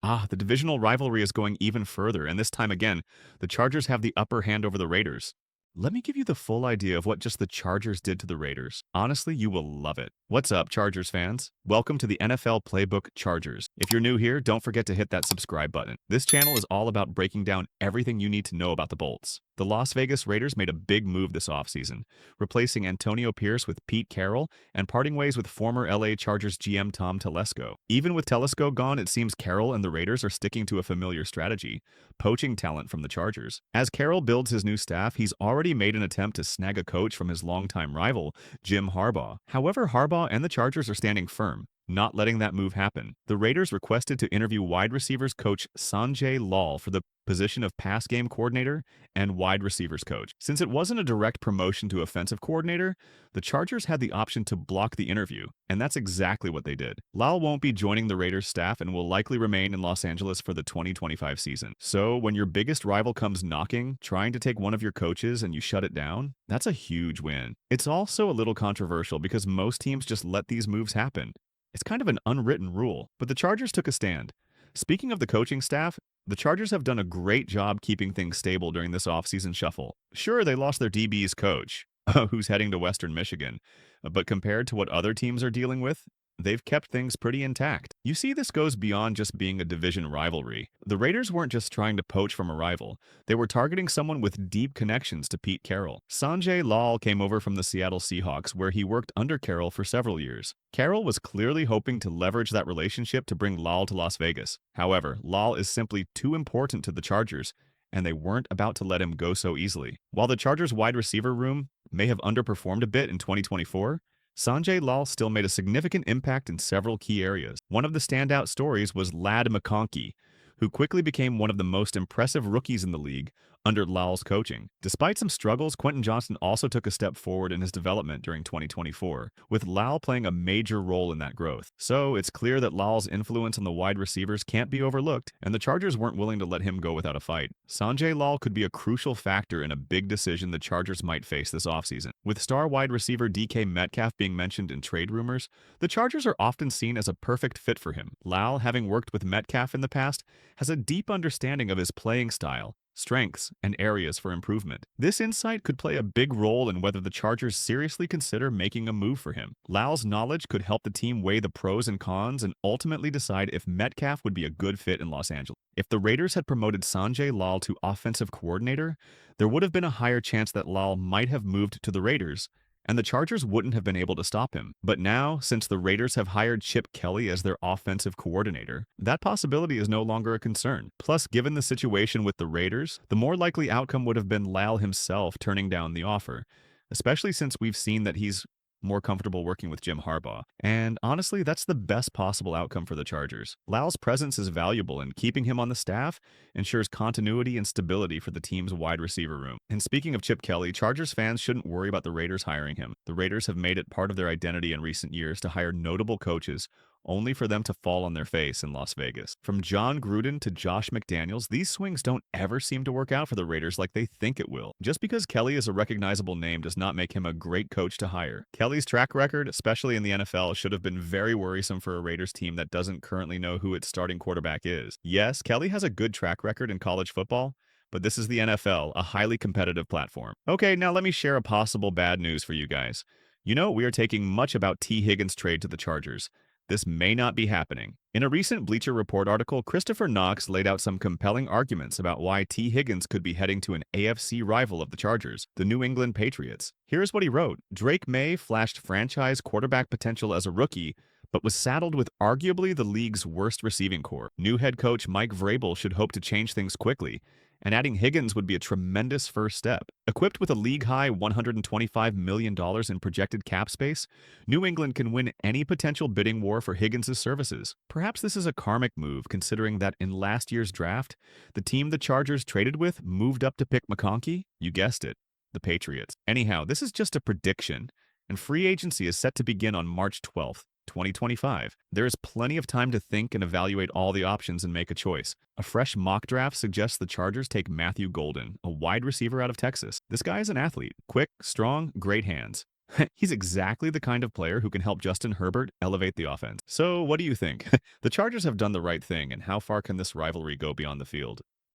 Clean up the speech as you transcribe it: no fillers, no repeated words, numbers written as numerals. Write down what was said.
The divisional rivalry is going even further, and this time again, the Chargers have the upper hand over the Raiders. Let me give you the full idea of what just the Chargers did to the Raiders. Honestly, you will love it. What's up, Chargers fans? Welcome to the NFL Playbook Chargers. If you're new here, don't forget to hit that subscribe button. This channel is all about breaking down everything you need to know about the Bolts. The Las Vegas Raiders made a big move this offseason, replacing Antonio Pierce with Pete Carroll and parting ways with former LA Chargers GM Tom Telesco. Even with Telesco gone, it seems Carroll and the Raiders are sticking to a familiar strategy, poaching talent from the Chargers. As Carroll builds his new staff, he's already made an attempt to snag a coach from his longtime rival, Jim Harbaugh. However, Harbaugh and the Chargers are standing firm, not letting that move happen. The Raiders requested to interview wide receivers coach Sanjay Lal for the position of pass game coordinator and wide receivers coach. Since it wasn't a direct promotion to offensive coordinator, the Chargers had the option to block the interview, and that's exactly what they did. Lal won't be joining the Raiders staff and will likely remain in Los Angeles for the 2025 season. So when your biggest rival comes knocking, trying to take one of your coaches and you shut it down, that's a huge win. It's also a little controversial because most teams just let these moves happen. It's kind of an unwritten rule, but the Chargers took a stand. Speaking of the coaching staff, the Chargers have done a great job keeping things stable during this offseason shuffle. Sure, they lost their DB's coach, who's heading to Western Michigan, but compared to what other teams are dealing with, they've kept things pretty intact. You see, this goes beyond just being a division rivalry. The Raiders weren't just trying to poach from a rival. They were targeting someone with deep connections to Pete Carroll. Sanjay Lal came over from the Seattle Seahawks, where he worked under Carroll for several years. Carroll was clearly hoping to leverage that relationship to bring Lal to Las Vegas. However, Lal is simply too important to the Chargers, and they weren't about to let him go so easily. While the Chargers' wide receiver room may have underperformed a bit in 2024, Sanjay Lal still made a significant impact in several key areas. One of the standout stories was Ladd McConkey, who quickly became one of the most impressive rookies in the league under Lal's coaching. Despite some struggles, Quentin Johnston also took a step forward in his development during 2024, with Lal playing a major role in that growth. So it's clear that Lal's influence on the wide receivers can't be overlooked, and the Chargers weren't willing to let him go without a fight. Sanjay Lal could be a crucial factor in a big decision the Chargers might face this offseason. With star wide receiver DK Metcalf being mentioned in trade rumors, the Chargers are often seen as a perfect fit for him. Lal, having worked with Metcalf in the past, has a deep understanding of his playing style, strengths, and areas for improvement. This insight could play a big role in whether the Chargers seriously consider making a move for him. Lal's knowledge could help the team weigh the pros and cons and ultimately decide if Metcalf would be a good fit in Los Angeles. If the Raiders had promoted Sanjay Lal to offensive coordinator, there would have been a higher chance that Lal might have moved to the Raiders, and the Chargers wouldn't have been able to stop him. But now, since the Raiders have hired Chip Kelly as their offensive coordinator, that possibility is no longer a concern. Plus, given the situation with the Raiders, the more likely outcome would have been Lal himself turning down the offer, especially since we've seen that he's more comfortable working with Jim Harbaugh. And honestly, that's the best possible outcome for the Chargers. Lal's presence is valuable, and keeping him on the staff ensures continuity and stability for the team's wide receiver room. And speaking of Chip Kelly, Chargers fans shouldn't worry about the Raiders hiring him. The Raiders have made it part of their identity in recent years to hire notable coaches only for them to fall on their face in Las Vegas. From John Gruden to Josh McDaniels, these swings don't ever seem to work out for the Raiders like they think it will. Just because Kelly is a recognizable name does not make him a great coach to hire. Kelly's track record, especially in the NFL, should have been very worrisome for a Raiders team that doesn't currently know who its starting quarterback is. Yes, Kelly has a good track record in college football, but this is the NFL, a highly competitive platform. Okay, now let me share a possible bad news for you guys. You know, we are taking much about T. Higgins' trade to the Chargers. This may not be happening. In a recent Bleacher Report article, Christopher Knox laid out some compelling arguments about why T. Higgins could be heading to an AFC rival of the Chargers, the New England Patriots. Here's what he wrote. Drake May flashed franchise quarterback potential as a rookie, but was saddled with arguably the league's worst receiving core. New head coach Mike Vrabel should hope to change things quickly, and adding Higgins would be a tremendous first step. Equipped with a league-high $125 million in projected cap space, New England can win any potential bidding war for Higgins' services. Perhaps this is a karmic move, considering that in last year's draft, the team the Chargers traded with moved up to pick McConkey. You guessed it, the Patriots. Anyhow, this is just a prediction, and free agency is set to begin on March 12th. 2025. There is plenty of time to think and evaluate all the options and make a choice. A fresh mock draft suggests the Chargers take Matthew Golden, a wide receiver out of Texas. This guy is an athlete. Quick, strong, great hands. He's exactly the kind of player who can help Justin Herbert elevate the offense. So what do you think? The Chargers have done the right thing, and how far can this rivalry go beyond the field?